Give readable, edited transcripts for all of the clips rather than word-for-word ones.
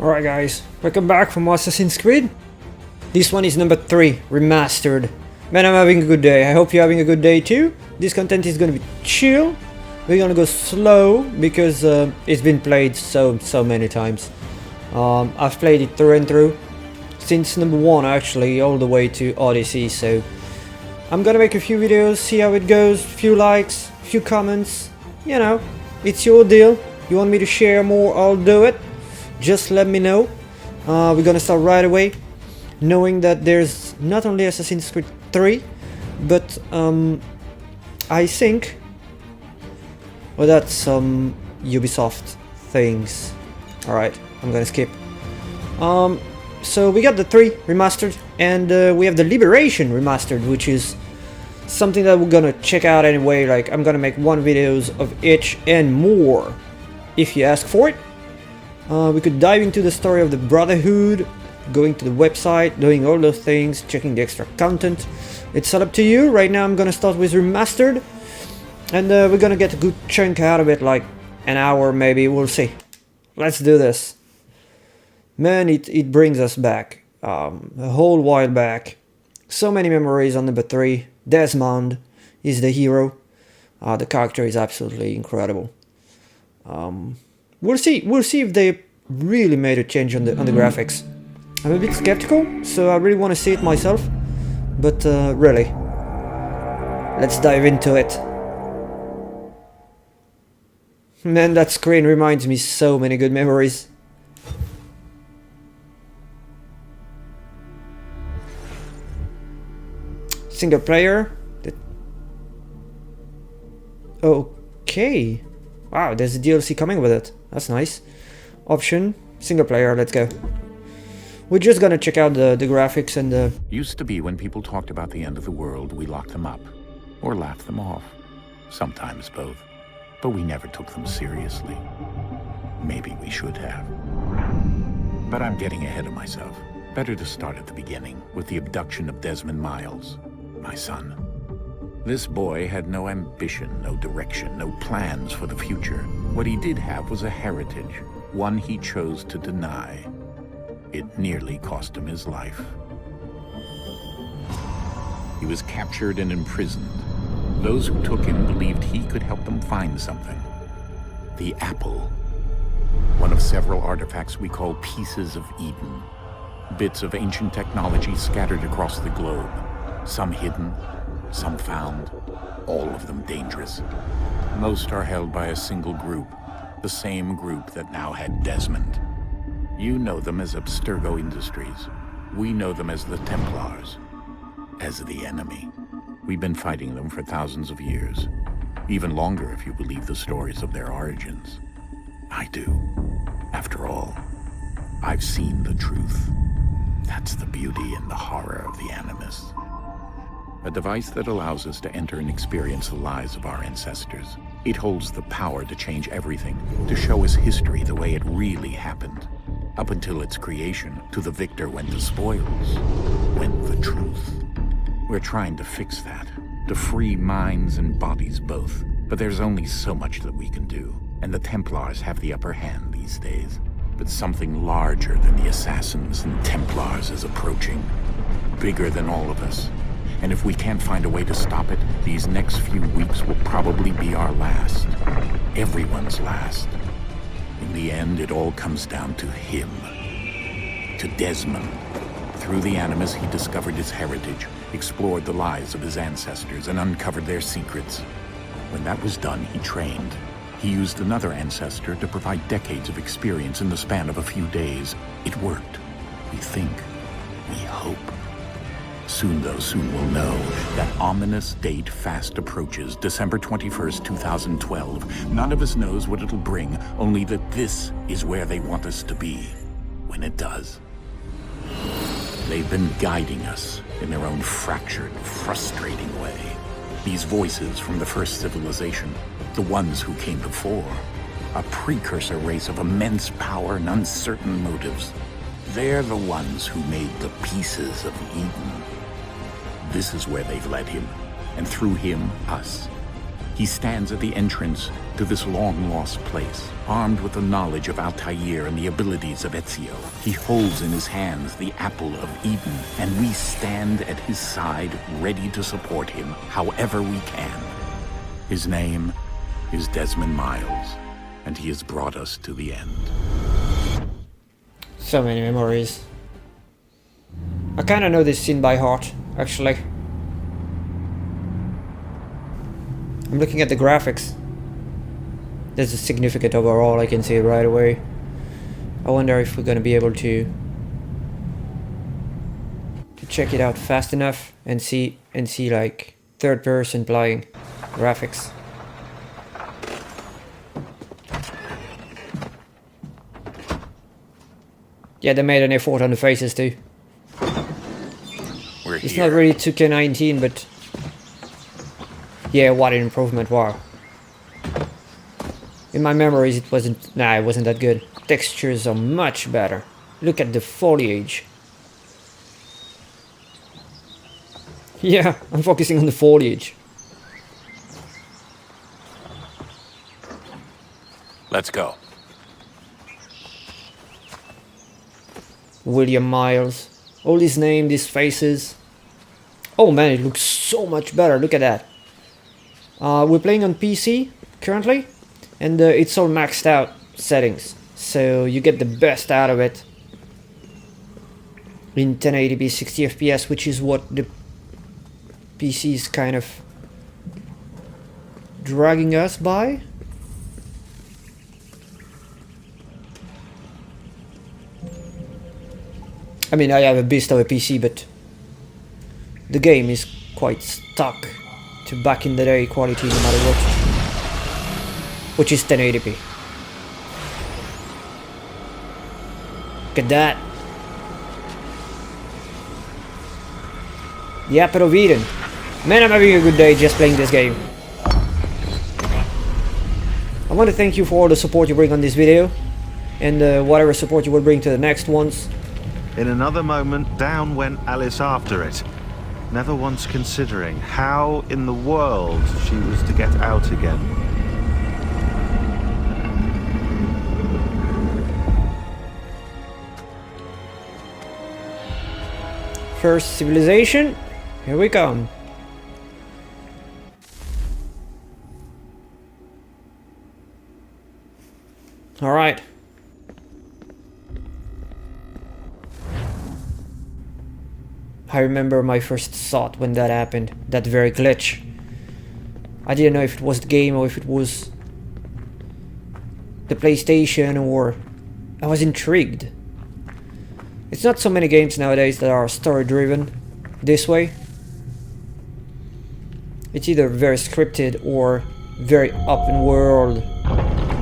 Alright guys, welcome back from Assassin's Creed. This one is number 3, Remastered. Man, I'm having a good day. I hope you're having a good day too. This content is gonna be chill. We're gonna go slow because it's been played so many times. I've played it through and through. Since number 1 actually, all the way to Odyssey, so... I'm gonna make a few videos, see how it goes, few likes, few comments. You know, it's your deal. You want me to share more, I'll do it. Just let me know. We're gonna start right away, knowing that there's not only Assassin's Creed 3, but I think... well, that's some Ubisoft things. Alright, I'm gonna skip. So we got the 3 Remastered, and we have the Liberation Remastered, which is something that we're gonna check out anyway. Like, I'm gonna make 1 videos of each and more, if you ask for it. We could dive into the story of the Brotherhood, going to the website, doing all those things, checking the extra content. It's all up to you. Right now I'm gonna start with Remastered, and we're gonna get a good chunk out of it, like an hour maybe, we'll see. Let's do this. Man, it brings us back, a whole while back. So many memories on number 3. Desmond is the hero. The character is absolutely incredible. We'll see if they really made a change on the graphics. I'm a bit skeptical, so I really want to see it myself. But really, let's dive into it. Man, that screen reminds me so many good memories. Single player. Okay. Wow, there's a DLC coming with it. That's nice. Option, single player, let's go. We're just gonna check out the graphics and the... Used to be when people talked about the end of the world, we locked them up. Or laughed them off. Sometimes both. But we never took them seriously. Maybe we should have. But I'm getting ahead of myself. Better to start at the beginning, with the abduction of Desmond Miles, my son. This boy had no ambition, no direction, no plans for the future. What he did have was a heritage, one he chose to deny. It nearly cost him his life. He was captured and imprisoned. Those who took him believed he could help them find something. The apple. One of several artifacts we call pieces of Eden. Bits of ancient technology scattered across the globe. Some hidden, some found, all of them dangerous. Most are held by a single group, the same group that now had Desmond. You know them as Abstergo Industries. We know them as the Templars, as the enemy. We've been fighting them for thousands of years, even longer if you believe the stories of their origins. I do. After all, I've seen the truth. That's the beauty and the horror of the Animus. A device that allows us to enter and experience the lives of our ancestors. It holds the power to change everything, to show us history the way it really happened. Up until its creation, to the victor went the spoils, went the truth. We're trying to fix that, to free minds and bodies both. But there's only so much that we can do, and the Templars have the upper hand these days. But something larger than the Assassins and Templars is approaching, bigger than all of us. And if we can't find a way to stop it, these next few weeks will probably be our last. Everyone's last. In the end, it all comes down to him. To Desmond. Through the Animus, he discovered his heritage, explored the lives of his ancestors, and uncovered their secrets. When that was done, he trained. He used another ancestor to provide decades of experience in the span of a few days. It worked. We think. We hope. Soon we'll know. That ominous date fast approaches, December 21st, 2012. None of us knows what it'll bring, only that this is where they want us to be, when it does. They've been guiding us in their own fractured, frustrating way. These voices from the first civilization, the ones who came before, a precursor race of immense power and uncertain motives. They're the ones who made the pieces of Eden. This is where they've led him, and through him, us. He stands at the entrance to this long-lost place, armed with the knowledge of Altair and the abilities of Ezio. He holds in his hands the Apple of Eden, and we stand at his side, ready to support him however we can. His name is Desmond Miles, and he has brought us to the end. So many memories. I kinda know this scene by heart, actually. I'm looking at the graphics. There's a significant overall, I can see it right away. I wonder if we're gonna be able to check it out fast enough and see like third person playing graphics. Yeah, they made an effort on the faces too. It's not really 2K19, but yeah, what an improvement, wow. In my memories it wasn't that good. Textures are much better. Look at the foliage. Yeah, I'm focusing on the foliage. Let's go. William Miles. All these names, these faces. Oh man, it looks so much better, look at that. We're playing on PC currently, and it's all maxed out settings, so you get the best out of it in 1080p 60 FPS, which is what the PC is kind of dragging us by. I mean, I have a beast of a PC, but the game is quite stuck to back in the day quality no matter what, which is 1080p. Look at that. The Apple of Eden. Man, I'm having a good day just playing this game. I want to thank you for all the support you bring on this video, and whatever support you will bring to the next ones. In another moment, down went Alice after it, never once considering how in the world she was to get out again. First civilization, here we come. All right. I remember my first thought when that happened, that very glitch. I didn't know if it was the game or if it was the PlayStation, or I was intrigued. It's not so many games nowadays that are story driven this way. It's either very scripted or very open world,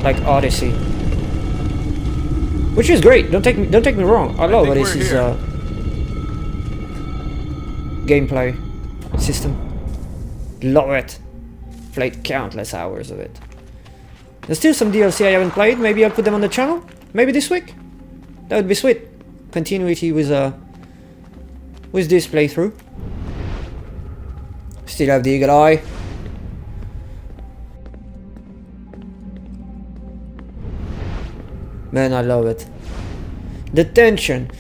like Odyssey, which is great. Don't take me wrong. I love Odyssey's gameplay system. Love it. Played countless hours of it. There's still some DLC I haven't played. Maybe I'll put them on the channel. Maybe this week. That would be sweet. Continuity with this playthrough. Still have the eagle eye. Man, I love it. The tension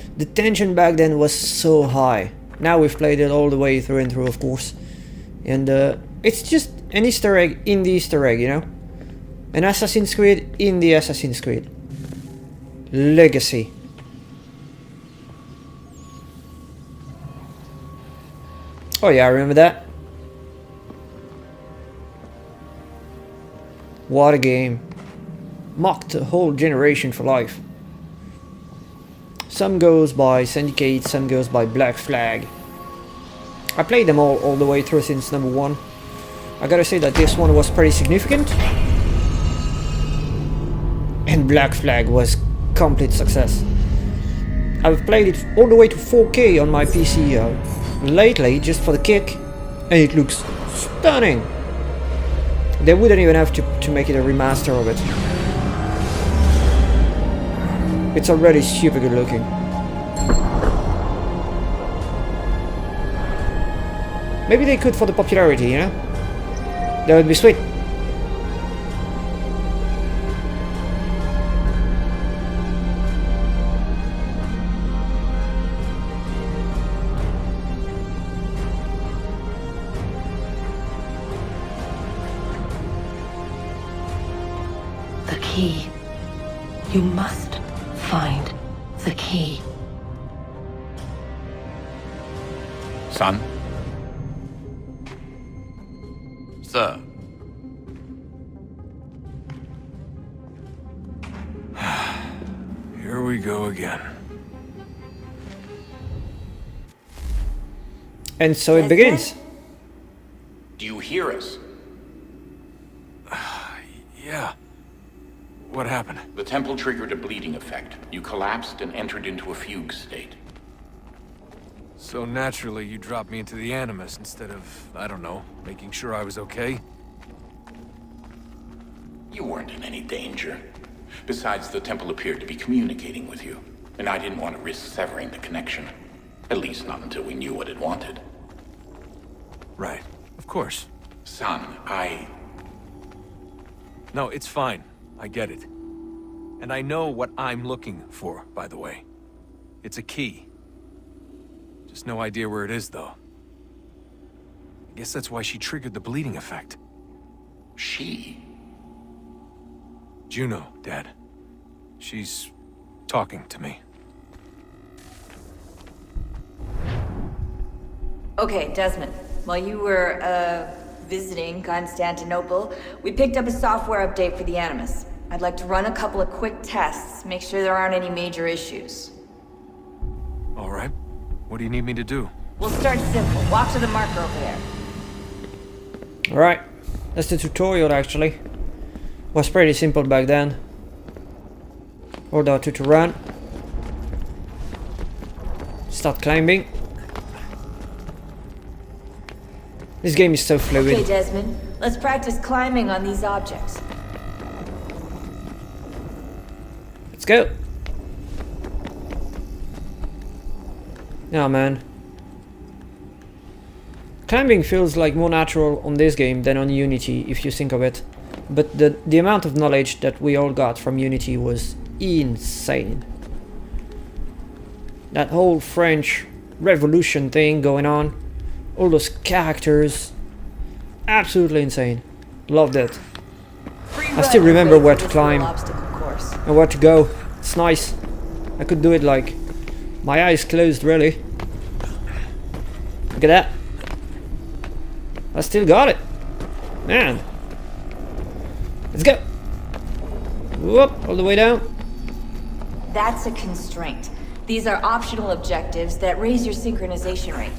back then was so high. Now we've played it all the way through and through, of course. And it's just an Easter egg in the Easter egg, you know? An Assassin's Creed in the Assassin's Creed. Legacy. Oh yeah, I remember that. What a game. Mocked a whole generation for life. Some goes by Syndicate, some goes by Black Flag. I played them all the way through since number 1. I gotta say that this one was pretty significant. And Black Flag was complete success. I've played it all the way to 4K on my PC lately, just for the kick, and it looks stunning. They wouldn't even have to make it a remaster of it. It's already super good looking. Maybe they could for the popularity, you know? That would be sweet. You must find the key. Son? Sir. Here we go again. And so it begins. Do you hear us? Yeah. What happened? The temple triggered a bleeding effect. You collapsed and entered into a fugue state. So naturally, you dropped me into the Animus instead of, I don't know, making sure I was okay? You weren't in any danger. Besides, the temple appeared to be communicating with you, and I didn't want to risk severing the connection. At least not until we knew what it wanted. Right. Of course. Son, No, it's fine. I get it. And I know what I'm looking for, by the way. It's a key. Just no idea where it is, though. I guess that's why she triggered the bleeding effect. She? Juno, Dad. She's talking to me. Okay, Desmond. While you were, visiting Constantinople, we picked up a software update for the Animus. I'd like to run a couple of quick tests, make sure there aren't any major issues. All right. What do you need me to do? We'll start simple. Walk to the marker over there. Alright, that's the tutorial actually. Was pretty simple back then. Hold R2 to run. Start climbing. This game is so fluid. Okay, Desmond. Let's practice climbing on these objects. Let's go. Yeah, man. Climbing feels like more natural on this game than on Unity, if you think of it. But the amount of knowledge that we all got from Unity was insane. That whole French Revolution thing going on. All those characters. Absolutely insane. Loved it. I still remember where to climb and where to go. It's nice. I could do it like my eyes closed, really. Look at that. I still got it. Man. Let's go. Whoop, all the way down. That's a constraint. These are optional objectives that raise your synchronization rate.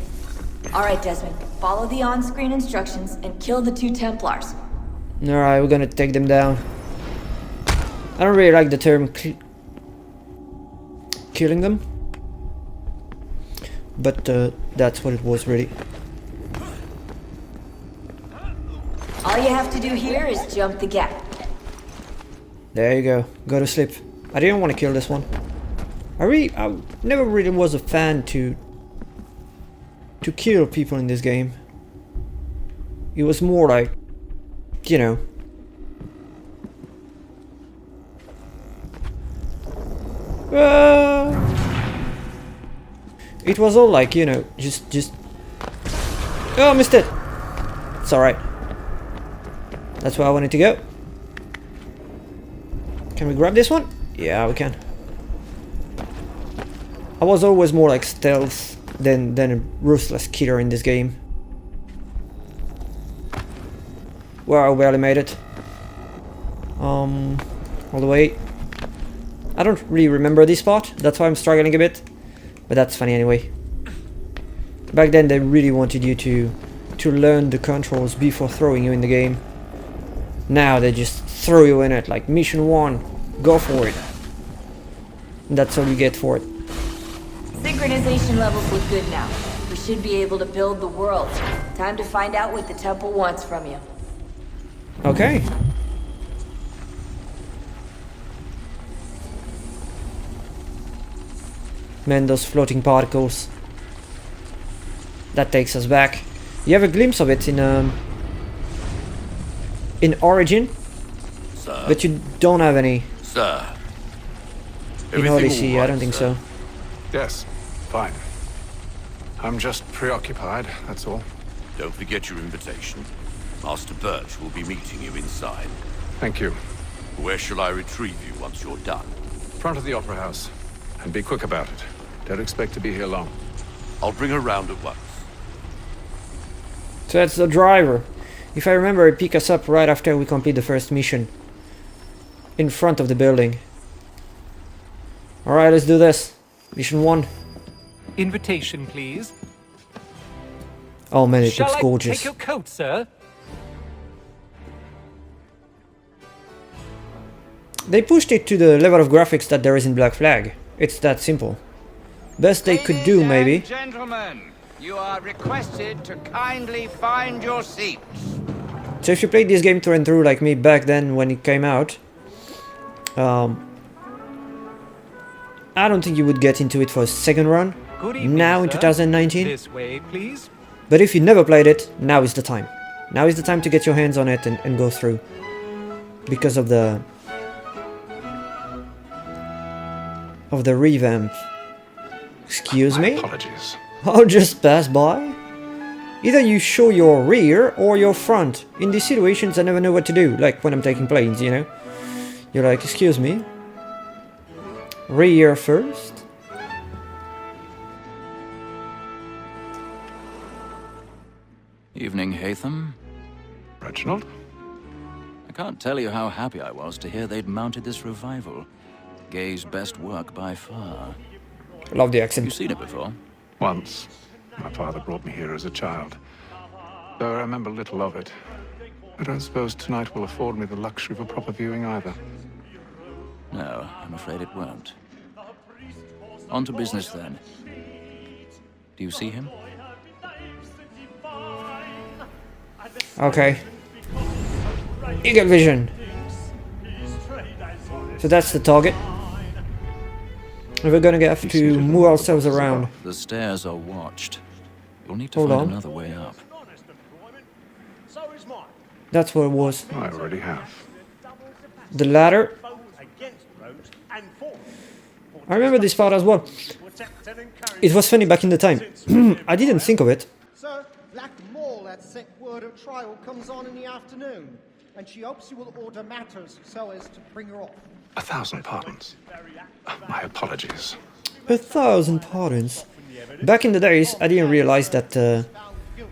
Alright, Desmond. Follow the on-screen instructions and kill the 2 Templars. Alright, we're gonna take them down. I don't really like the term killing them. But that's what it was, really. All you have to do here is jump the gap. There you go. Go to sleep. I didn't want to kill this one. I never really was a fan to kill people in this game. It was more like, you know. It was all like, you know, just. Oh, I missed it. It's alright. That's where I wanted to go. Can we grab this one? Yeah, we can. I was always more like stealth than a ruthless killer in this game. Wow, I barely made it. All the way. I don't really remember this part, that's why I'm struggling a bit. But that's funny anyway. Back then they really wanted you to learn the controls before throwing you in the game. Now they just throw you in it, like mission 1, go for it. And that's all you get for it. Synchronization levels look good now. We should be able to build the world. Time to find out what the temple wants from you. Okay. Man, those floating particles. That takes us back. You have a glimpse of it in Origin, Sir. but you don't have any Sir. in Odyssey. I don't think so. Yes, fine. I'm just preoccupied, that's all. Don't forget your invitation. Master Birch will be meeting you inside. Thank you. Where shall I retrieve you once you're done? Front of the Opera House. And be quick about it. Don't expect to be here long. I'll bring her round at once. So that's the driver. If I remember, it picked us up right after we complete the first mission. In front of the building. Alright, let's do this. Mission 1. Invitation, please. Oh man, it Shall looks I gorgeous. take your coat, sir? They pushed it to the level of graphics that there is in Black Flag. It's that simple. Best they could do, maybe. Gentlemen, you are requested to kindly find your seats. So if you played this game through and through like me back then when it came out, I don't think you would get into it for a second run. Good evening, Now in sir. 2019. This way, please. But if you never played it, now is the time. Now is the time to get your hands on it and go through. Because of the revamp. Excuse me? Apologies. I'll just pass by. Either you show your rear or your front. In these situations I never know what to do, like when I'm taking planes, you know? You're like, excuse me? Rear first? Evening, Hatham. Reginald? I can't tell you how happy I was to hear they'd mounted this revival. Gay's best work by far. Love the You accent. seen it before? Once. My father brought me here as a child. Though I remember little of it. I don't suppose tonight will afford me the luxury of a proper viewing either. No, I'm afraid it won't. On to business then. Do you see him? Okay. Eagle vision. So that's the target. And we're gonna have to move ourselves around. The stairs are watched. You'll need to Hold find on. another way up. That's what it was. I already have. The ladder. I remember this part as well. It was funny back in the time. I didn't think of it. Sir, Black Mall at set word of trial comes on in the afternoon, and she hopes you will order matters so as to bring her off. 1,000 pardons. My apologies. 1,000 pardons. Back in the days, I didn't realize that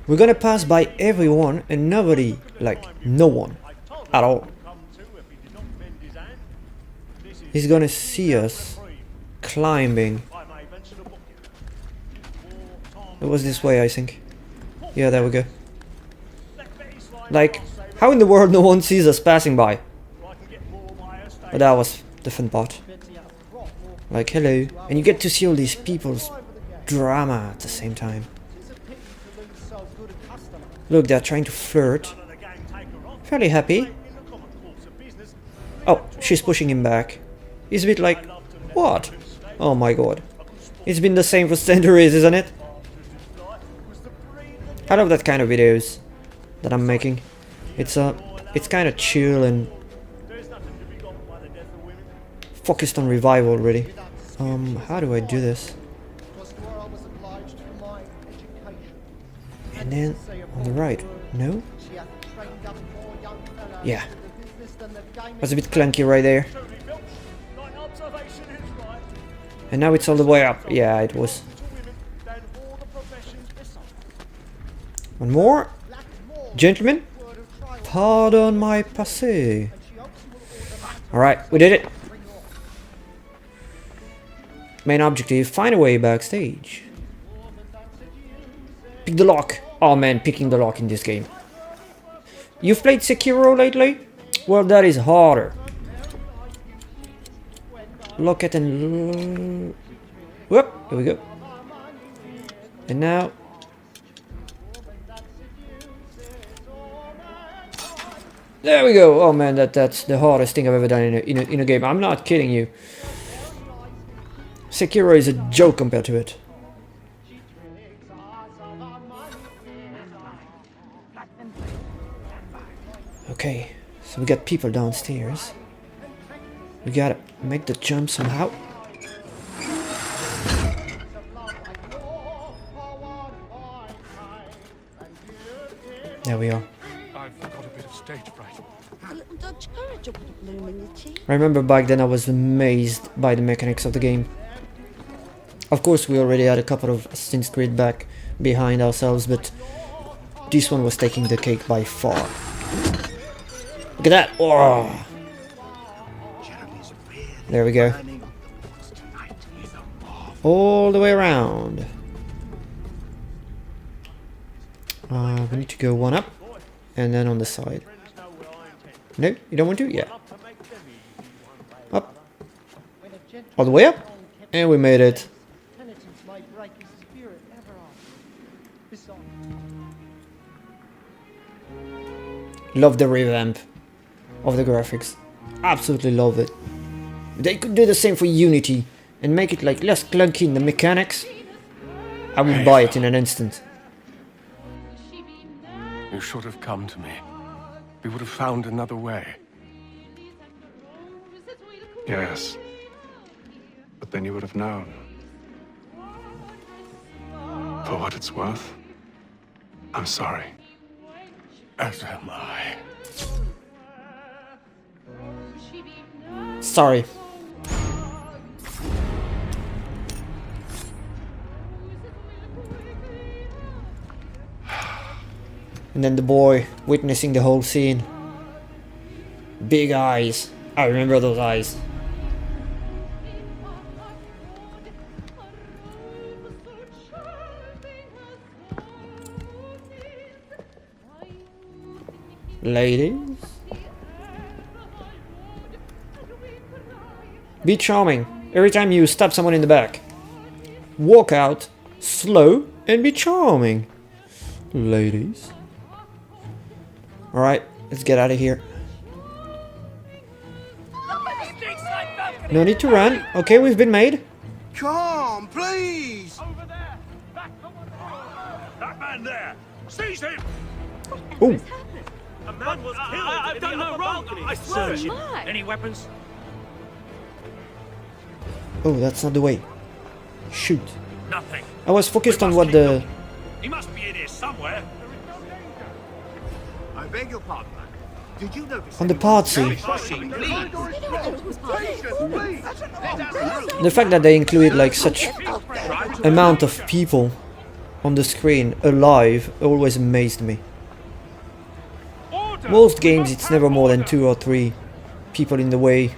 we're gonna pass by everyone and nobody, like no one, at all. He's gonna see us climbing. It was this way, I think. Yeah, there we go. Like, how in the world no one sees us passing by? But that was the fun part. Like, hello. And you get to see all these people's drama at the same time. Look, they're trying to flirt. Fairly happy. Oh, she's pushing him back. He's a bit like, what? Oh my god. It's been the same for centuries, isn't it? I love that kind of videos that I'm making. It's kind of chill and focused on revival, really. How do I do this? And then on the right, no? Yeah. Was a bit clunky right there. And now it's all the way up. Yeah, it was. One more. Gentlemen, pardon my passé. Alright, we did it. Main objective, find a way backstage. Pick the lock. Oh man, picking the lock in this game. You've played Sekiro lately? Well, that is harder. Lock it and... Whoop, here we go. And now... There we go. Oh man, that's the hardest thing I've ever done in a game. I'm not kidding you. Sekiro is a joke compared to it. Okay, so we got people downstairs. We gotta make the jump somehow. There we are. I've got a bit of stage fright. I remember back then I was amazed by the mechanics of the game. Of course we already had a couple of Assassin's Creed back behind ourselves, but this one was taking the cake by far. Look at that! Oh. There we go. All the way around. We need to go one up, and then on the side. No, you don't want to? Yeah. Up. All the way up, and we made it. Love the revamp of the graphics. Absolutely love it. They could do the same for Unity and make it like less clunky in the mechanics. I would buy it in an instant. You should have come to me. We would have found another way. Yes. But then you would have known. For what it's worth, I'm sorry. As am I. Sorry. And then the boy witnessing the whole scene. Big eyes. I remember those eyes. Ladies. Be charming. Every time you stab someone in the back. Walk out, slow, and be charming. Ladies. Alright, let's get out of here. No need to run. Okay, we've been made. Come, please! That man there! Seize him! Ooh. A man was killed. I've done no wrong. I swear. Any weapons? Oh, that's not the way. Shoot. Nothing. I was focused on what the... He must be in here somewhere. I beg your pardon. Did you notice? On the party. The fact that they included like such amount of people on the screen alive always amazed me. Most games it's never more than 2 or 3 people in the way.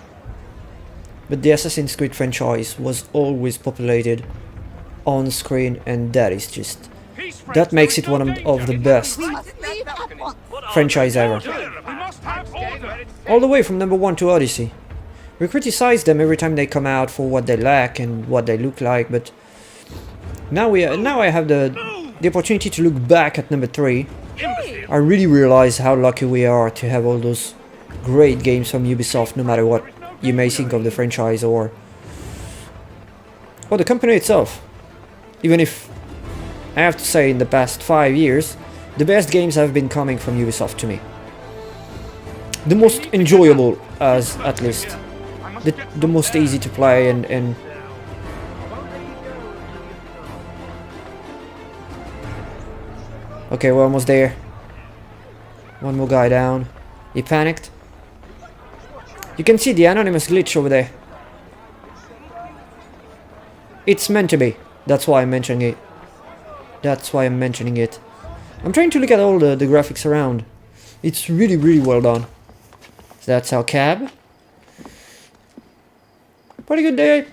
But the Assassin's Creed franchise was always populated on screen, and that is just... that makes it one of the best franchise ever. All the way from number 1 to Odyssey. We criticize them every time they come out for what they lack and what they look like, but now I have the opportunity to look back at number 3. I really realize how lucky we are to have all those great games from Ubisoft, no matter what you may think of the franchise or the company itself. Even if I have to say in the past 5 years, the best games have been coming from Ubisoft to me. The most enjoyable, as at least. The most easy to play and okay, we're almost there. One more guy down. He panicked. You can see the Animus glitch over there. It's meant to be. That's why I'm mentioning it. That's why I'm mentioning it. I'm trying to look at all the graphics around. It's really, really well done. So that's our cab. Pretty good day,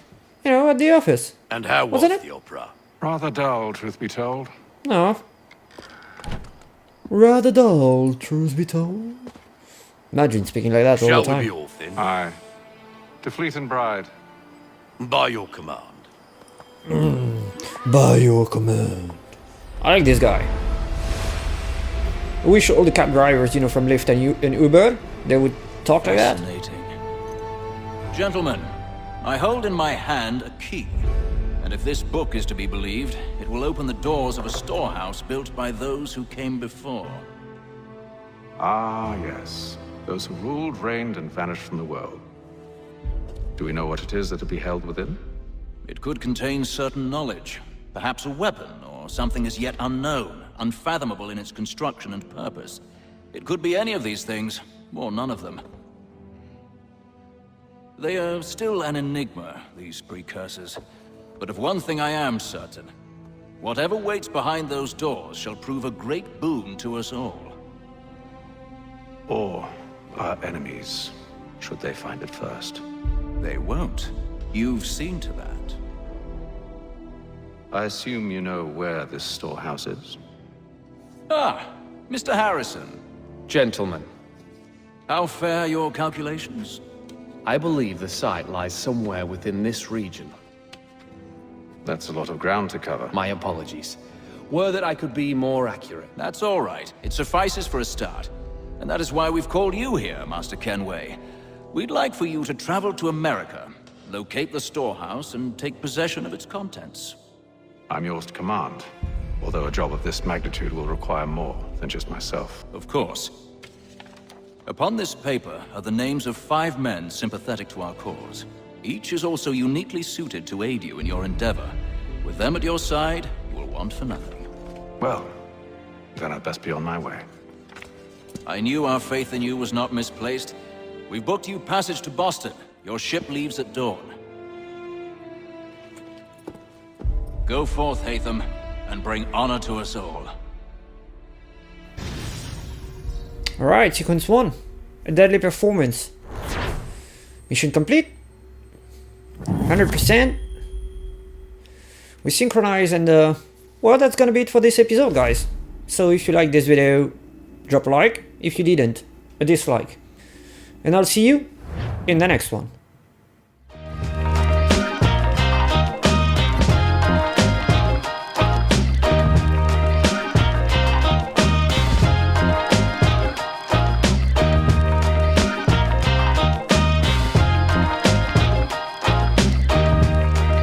you know, at the office. And how was the opera? Rather dull, truth be told. No. Rather dull, truth be told. Imagine speaking like that all the time. Shall we be off then? Aye. To Fleet and Bride. By your command. By your command. I like this guy. I wish all the cab drivers, you know, from Lyft and Uber, they would talk like that. Gentlemen, I hold in my hand a key. And if this book is to be believed, it will open the doors of a storehouse built by those who came before. Ah, yes. Those who ruled, reigned, and vanished from the world. Do we know what it is that will be held within? It could contain certain knowledge. Perhaps a weapon, or something as yet unknown, unfathomable in its construction and purpose. It could be any of these things. or none of them. They are still an enigma, these precursors. But of one thing I am certain. Whatever waits behind those doors shall prove a great boon to us all. Or our enemies, should they find it first. They won't. You've seen to that. I assume you know where this storehouse is? Ah, Mr. Harrison. Gentlemen, How fare your calculations? I believe the site lies somewhere within this region. That's a lot of ground to cover. My apologies. Were that I could be more accurate. That's all right. It suffices for a start. And that is why we've called you here, Master Kenway. We'd like for you to travel to America, locate the storehouse, and take possession of its contents. I'm yours to command, although a job of this magnitude will require more than just myself. Of course. Upon this paper are the names of 5 men sympathetic to our cause. Each is also uniquely suited to aid you in your endeavor. With them at your side, you will want for nothing. Well, then I'd best be on my way. I knew our faith in you was not misplaced. We've booked you passage to Boston. Your ship leaves at dawn. Go forth, Hatham, and bring honor to us all. Alright, sequence 1. A deadly performance. Mission complete. 100%. We synchronize and well, that's gonna be it for this episode, guys. So if you like this video, drop a like. If you didn't, a dislike. And I'll see you in the next one.